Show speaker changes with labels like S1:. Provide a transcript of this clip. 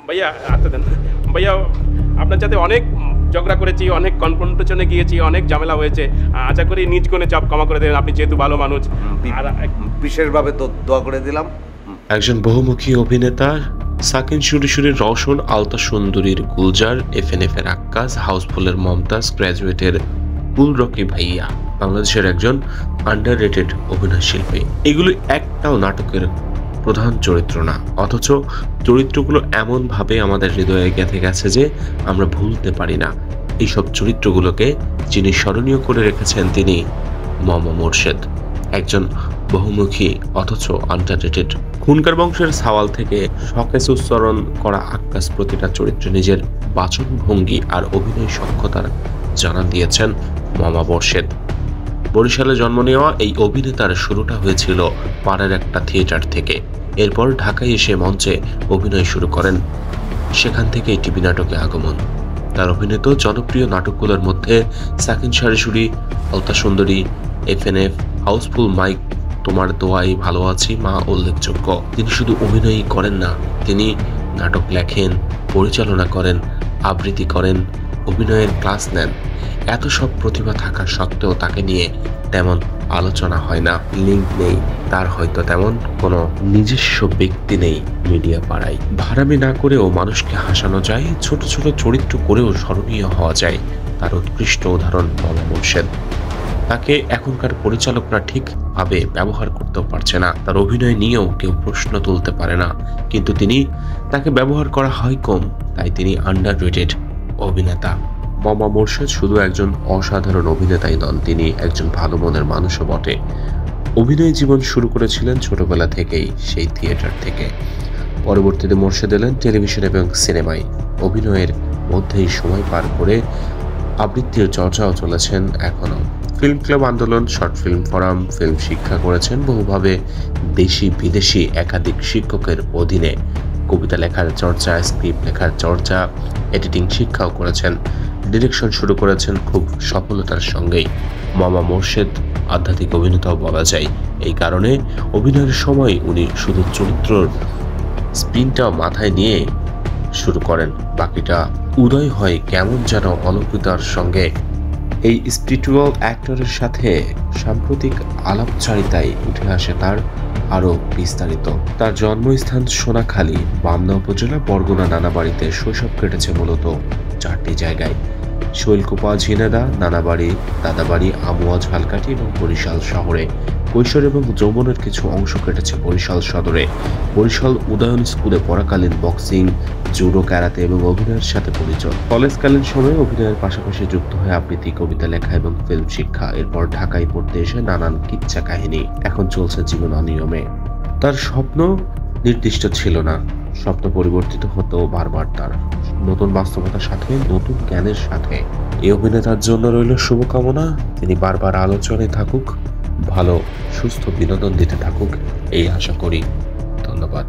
S1: ভাইয়া আচ্ছা দেন ভাইয়া, আপনার সাথে অনেক ঝগড়া করেছি, অনেক কনফ্রন্টেশনে গিয়েছি, অনেক ঝামেলা হয়েছে। আশা করি নিজ কোণে চাপ ক্ষমা করে দেবেন, আপনি যেহেতু ভালো মানুষ। আর
S2: বিশেষভাবে তো দোয়া করে দিলাম।
S3: একজন বহুমুখী অভিনেতা সাকিন সুরিসুরির রওশন, আলতা সুন্দরীর গুলজার, এফএনএফ এর আক্কাস, হাউসফুলের মমতাজ, গ্র্যাজুয়েটের কুল রকি ভাইয়া বাংলাদেশের একজন আন্ডাররেটেড অভিনয় শিল্পী। এগুলো একটাও নাটকের প্রধান চরিত্র না, অথচ চরিত্রগুলো এমনভাবে আমাদের হৃদয়ে গেঁথে গেছে যে আমরা ভুলতে পারি না। এইসব চরিত্রগুলোকে যিনি স্মরণীয় করে রেখেছেন তিনি মামা মোর্শেদ, একজন বহুমুখী অথচ আন্ডাররেটেড। খুনকার বংশের সাওয়াল থেকে শখেস উচ্চারণ করা আক্কাস প্রতিটা চরিত্রে নিজের বাচনভঙ্গি আর অভিনয় সক্ষতার জানান দিয়েছেন মামা মোর্শেদ। বরিশালে জন্ম নেওয়া এই অভিনেতার শুরুটা হয়েছিল পাড়ার একটা থিয়েটার থেকে। এরপর ঢাকায় এসে মঞ্চে অভিনয় শুরু করেন, সেখান থেকেই টিভি নাটকে আগমন। তার অভিনীত জনপ্রিয় নাটকগুলোর মধ্যে সাকিন সুরিসুরি, আলতা সুন্দরী, এফএনএফ, হাউসফুল, মাইক, তোমার দোয়াই, ভালো আছি, মা উল্লেখযোগ্য। তিনি শুধু অভিনয়ই করেন না, তিনি নাটক লেখেন, পরিচালনা করেন, আবৃত্তি করেন, অভিনয়ের ক্লাস নেন। এত সব প্রতিভা থাকা সত্ত্বেও তাকে নিয়ে তেমন আলোচনা হয় না, লিঙ্ক নেই, তার হয়তো তেমন কোনো নিজস্ব ব্যক্তি নেই মিডিয়া পাড়ায়। ভাড়ামি না করেও মানুষকে হাসানো যায়, ছোট ছোট চরিত্র করেও স্মরণীয় হওয়া যায়। তার উৎকৃষ্ট উদাহরণ মামা মোর্শেদ। তাকে এখনকার পরিচালকরা ঠিকভাবে ব্যবহার করতেও পারছে না, তার অভিনয় নিয়েও কেউ প্রশ্ন তুলতে পারে না, কিন্তু তাকে ব্যবহার করা হয় কম, তাই তিনি আন্ডাররেটেড অভিনেতা। মামা মোর্শেদ শুধু একজন অসাধারণ অভিনেতাই নন, তিনি একজন ভালো মনের মানুষও বটে। অভিনয় জীবন শুরু করেছিলেন ছোটবেলা থেকেই, সেই থিয়েটার থেকে। পরবর্তীতে মোর্শেদ এলেন টেলিভিশন এবং সিনেমায়। অভিনয়ের মধ্যেই সময় পার করে আবৃত্তির চর্চাও চলেছেন এখনও। ফিল্ম ক্লাব আন্দোলন, শর্ট ফিল্ম ফোরাম, ফিল্ম শিক্ষা করেছেন বহুভাবে দেশি বিদেশি একাধিক শিক্ষকের অধীনে। কবিতা লেখার চর্চা, স্ক্রিপ্ট লেখার চর্চা, এডিটিং শিক্ষাও করেছেন। ডিরেকশন শুরু করেছেন খুব সফলতার সঙ্গেই। মামা মোর্শেদ আধ্যাত্মিক অভিনেতাও বলা যায়। এই কারণে অভিনয়ের সময় উনি শুধু চরিত্রর স্পিনটাও মাথায় নিয়ে শুরু করেন, বাকিটা উদয় হয় কেমন যেন অলৌকিকতার সঙ্গে। এই স্পিরিচুয়াল অ্যাক্টরের সাথে সাম্প্রতিক আলাপচারিতায় উঠে আসে তার আরও বিস্তারিত। তার জন্মস্থান সোনাখালী, বামনা উপজেলা, বরগুনা নানাবাড়িতে শৈশব কেটেছে মূলত 4টি জায়গায়: শৈলকুপা, ঝিনেদা, নানাবাড়ি, দাদাবাড়ি, আমুয়া, ঝালকাঠি এবং বরিশাল শহরে। কৈশোর এবং যৌবনের কিছু অংশ কেটেছে বরিশাল সদরে। বরিশাল উদয়ন স্কুলে পড়াকালীন বক্সিং, জুডো, ক্যারাতে এবং অভিনয়ের সাথে পরিচয়। কলেজকালীন সময়ে অভিনয়ের পাশাপাশি যুক্ত হয় আবৃত্তি, কবিতা লেখা এবং ফিল্ম শিক্ষা। এরপর ঢাকায় পড়তে এসে নানান কিচ্ছা কাহিনী। এখন চলছে জীবন অনিয়মে। তার স্বপ্ন নির্দিষ্ট ছিল না, স্বপ্ন পরিবর্তিত হতো বারবার তার নতুন বাস্তবতার সাথে, নতুন জ্ঞানের সাথে। এই অভিনেতার জন্য রইল শুভকামনা, তিনি বারবার আলোচনায় থাকুক, ভালো সুস্থ বিনোদন দিতে থাকুক, এই আশা করি। ধন্যবাদ।